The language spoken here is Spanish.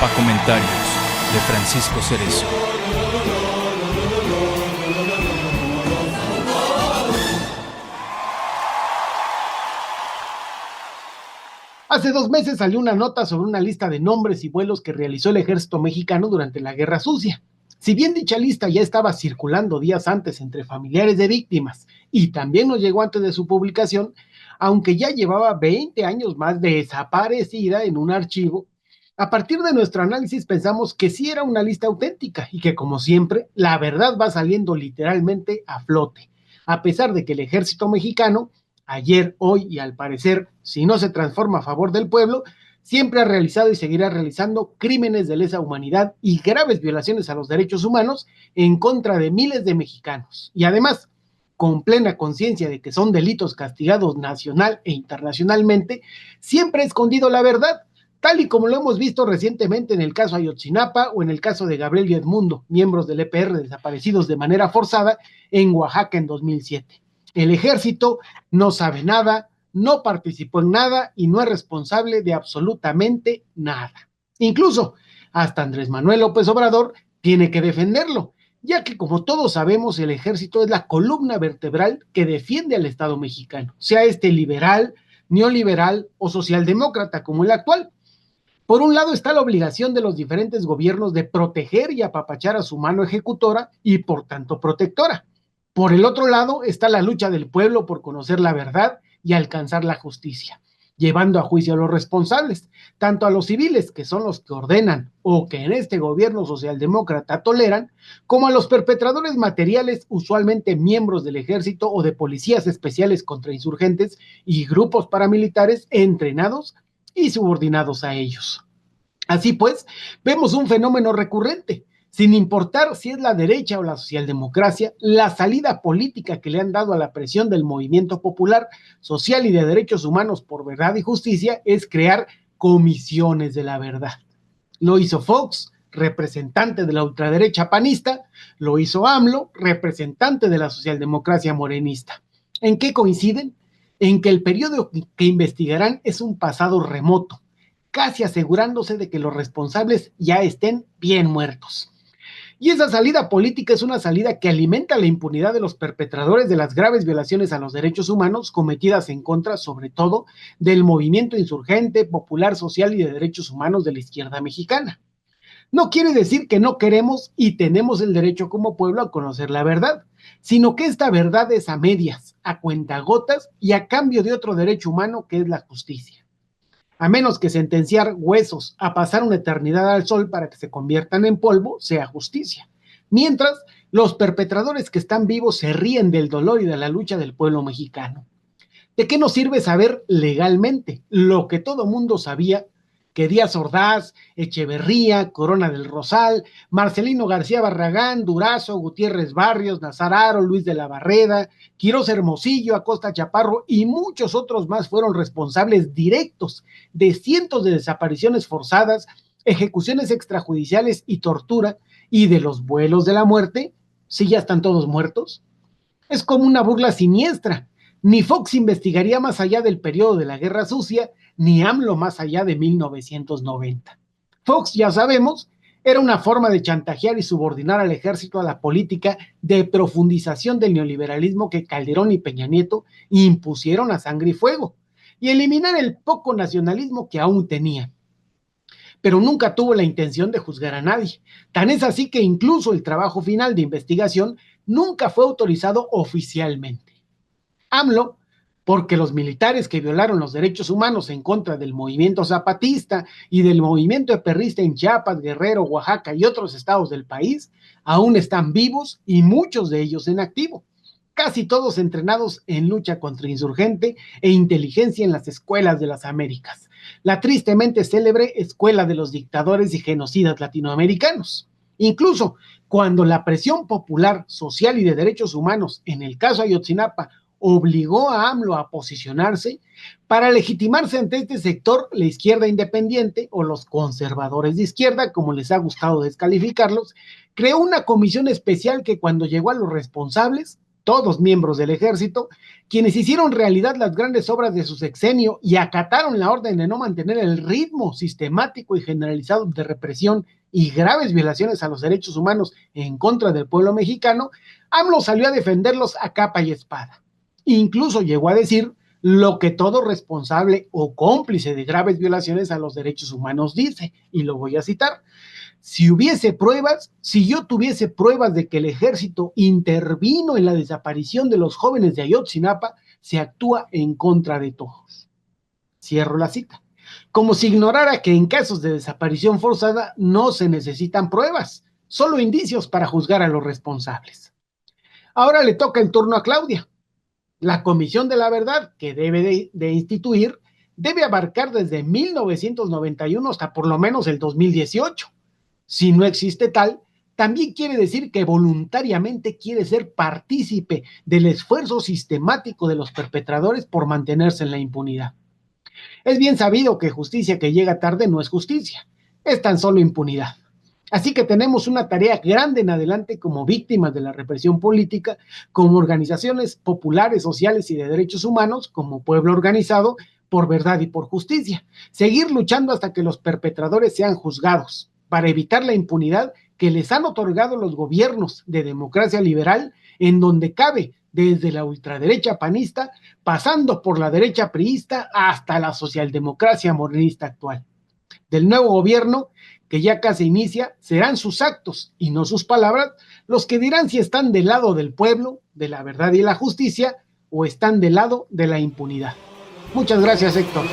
Comentarios de Francisco Cerezo. Hace 2 meses salió una nota sobre una lista de nombres y vuelos que realizó el ejército mexicano durante la Guerra Sucia. Si bien dicha lista ya estaba circulando días antes entre familiares de víctimas y también nos llegó antes de su publicación, aunque ya llevaba 20 años más desaparecida en un archivo, a partir de nuestro análisis pensamos que sí era una lista auténtica y que, como siempre, la verdad va saliendo literalmente a flote, a pesar de que el ejército mexicano, ayer, hoy y al parecer, si no se transforma a favor del pueblo, siempre ha realizado y seguirá realizando crímenes de lesa humanidad y graves violaciones a los derechos humanos en contra de miles de mexicanos. Y además, con plena conciencia de que son delitos castigados nacional e internacionalmente, siempre ha escondido la verdad, tal y como lo hemos visto recientemente en el caso Ayotzinapa o en el caso de Gabriel y Edmundo, miembros del EPR desaparecidos de manera forzada en Oaxaca en 2007. El ejército no sabe nada, no participó en nada y no es responsable de absolutamente nada. Incluso hasta Andrés Manuel López Obrador tiene que defenderlo, ya que, como todos sabemos, el ejército es la columna vertebral que defiende al Estado mexicano, sea este liberal, neoliberal o socialdemócrata como el actual. Por un lado está la obligación de los diferentes gobiernos de proteger y apapachar a su mano ejecutora y por tanto protectora. Por el otro lado está la lucha del pueblo por conocer la verdad y alcanzar la justicia, llevando a juicio a los responsables, tanto a los civiles, que son los que ordenan o que en este gobierno socialdemócrata toleran, como a los perpetradores materiales, usualmente miembros del ejército o de policías especiales contra insurgentes y grupos paramilitares entrenados y subordinados a ellos. Así pues, vemos un fenómeno recurrente. Sin importar si es la derecha o la socialdemocracia, la salida política que le han dado a la presión del movimiento popular, social y de derechos humanos por verdad y justicia es crear comisiones de la verdad. Lo hizo Fox, representante de la ultraderecha panista, lo hizo AMLO, representante de la socialdemocracia morenista. ¿En qué coinciden? En que el periodo que investigarán es un pasado remoto, casi asegurándose de que los responsables ya estén bien muertos. Y esa salida política es una salida que alimenta la impunidad de los perpetradores de las graves violaciones a los derechos humanos cometidas en contra, sobre todo, del movimiento insurgente, popular, social y de derechos humanos de la izquierda mexicana. No quiere decir que no queremos y tenemos el derecho como pueblo a conocer la verdad, sino que esta verdad es a medias, a cuentagotas y a cambio de otro derecho humano que es la justicia. A menos que sentenciar huesos a pasar una eternidad al sol para que se conviertan en polvo sea justicia. Mientras, los perpetradores que están vivos se ríen del dolor y de la lucha del pueblo mexicano. ¿De qué nos sirve saber legalmente lo que todo mundo sabía? Que Díaz Ordaz, Echeverría, Corona del Rosal, Marcelino García Barragán, Durazo, Gutiérrez Barrios, Nazar Haro, Luis de la Barreda, Quirós Hermosillo, Acosta Chaparro y muchos otros más fueron responsables directos de cientos de desapariciones forzadas, ejecuciones extrajudiciales y tortura, y de los vuelos de la muerte, si ya están todos muertos? Es como una burla siniestra. Ni Fox investigaría más allá del periodo de la Guerra Sucia, ni AMLO más allá de 1990. Fox, ya sabemos, era una forma de chantajear y subordinar al ejército a la política de profundización del neoliberalismo que Calderón y Peña Nieto impusieron a sangre y fuego, y eliminar el poco nacionalismo que aún tenían. Pero nunca tuvo la intención de juzgar a nadie. Tan es así que incluso el trabajo final de investigación nunca fue autorizado oficialmente. AMLO, porque los militares que violaron los derechos humanos en contra del movimiento zapatista y del movimiento eperrista en Chiapas, Guerrero, Oaxaca y otros estados del país, aún están vivos y muchos de ellos en activo, casi todos entrenados en lucha contra insurgente e inteligencia en las escuelas de las Américas, la tristemente célebre escuela de los dictadores y genocidas latinoamericanos. Incluso cuando la presión popular, social y de derechos humanos, en el caso Ayotzinapa, obligó a AMLO a posicionarse, para legitimarse ante este sector, la izquierda independiente o los conservadores de izquierda, como les ha gustado descalificarlos, creó una comisión especial que, cuando llegó a los responsables, todos miembros del ejército, quienes hicieron realidad las grandes obras de su sexenio y acataron la orden de no mantener el ritmo sistemático y generalizado de represión y graves violaciones a los derechos humanos en contra del pueblo mexicano, AMLO salió a defenderlos a capa y espada. Incluso llegó a decir lo que todo responsable o cómplice de graves violaciones a los derechos humanos dice, y lo voy a citar: si yo tuviese pruebas de que el ejército intervino en la desaparición de los jóvenes de Ayotzinapa, se actúa en contra de todos. Cierro la cita. Como si ignorara que en casos de desaparición forzada no se necesitan pruebas, solo indicios para juzgar a los responsables. Ahora le toca el turno a Claudia. La Comisión de la Verdad, que debe de instituir, debe abarcar desde 1991 hasta por lo menos el 2018. Si no existe tal, también quiere decir que voluntariamente quiere ser partícipe del esfuerzo sistemático de los perpetradores por mantenerse en la impunidad. Es bien sabido que justicia que llega tarde no es justicia, es tan solo impunidad. Así que tenemos una tarea grande en adelante como víctimas de la represión política, como organizaciones populares, sociales y de derechos humanos, como pueblo organizado por verdad y por justicia. Seguir luchando hasta que los perpetradores sean juzgados, para evitar la impunidad que les han otorgado los gobiernos de democracia liberal, en donde cabe desde la ultraderecha panista, pasando por la derecha priista hasta la socialdemocracia morenista actual. Del nuevo gobierno, que ya casi inicia, serán sus actos y no sus palabras los que dirán si están del lado del pueblo, de la verdad y la justicia, o están del lado de la impunidad. Muchas gracias, Héctor.